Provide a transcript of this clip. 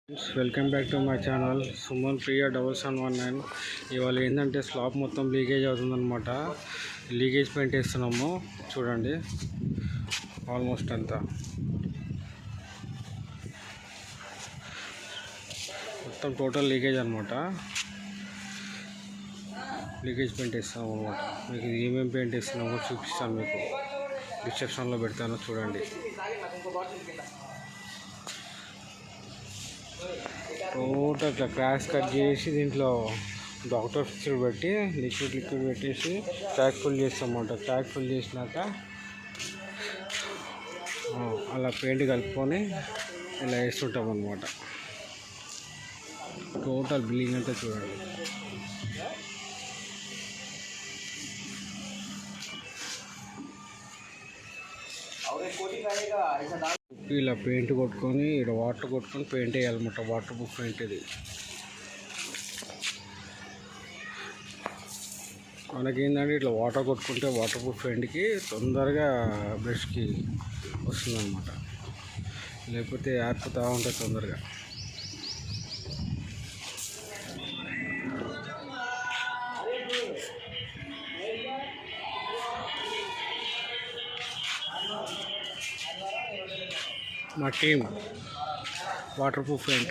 Welcome back to my channel Suman Priya 7719. ఇవాళ ఏంటంటే slab మొత్తం లీకేజ్ అవుతుందన్నమాట. లీకేజ్ పెయింట్ వేస్తున్నాము చూడండి. ఆల్మోస్ట్ అంతా మొత్తం టోటల్ లీకేజ్ అనమాట. లీకేజ్ పెయింట్ వేస్తున్నాము అనమాట. మీకు ఏమేమి పెయింట్ వేస్తున్నామో చూపిస్తాను, మీకు డిస్క్రిప్షన్లో పెడతాను చూడండి. టోటల్ ఇట్లా క్రాష్ కట్ చేసి దీంట్లో డాక్టర్ ఫిక్స్డ్ పెట్టి లిక్విడ్ పెట్టేసి ట్యాక్ ఫుల్ చేస్తామన్నమాట. ట్యాక్ ఫుల్ చేసినాక అలా పెయింట్ కలుపుకొని ఇలా వేస్తుంటాం అన్నమాట. టోటల్ బిల్డింగ్ అంతా చూడండి. ఇలా పెయింట్ కొట్టుకొని ఇక్కడ వాటర్ కొట్టుకొని పెయింట్ వేయాలన్నమాట. వాటర్ ప్రూఫ్ పెయింట్ ఇది. మనకేంటంటే ఇట్లా వాటర్ కొట్టుకుంటే వాటర్ ప్రూఫ్ పెయింట్కి తొందరగా బ్రష్కి వస్తుందన్నమాట. లేకపోతే ఆరిపోతూ ఉంటుంది తొందరగా. మా టీం వాటర్ ప్రూఫ్ పెయింట్.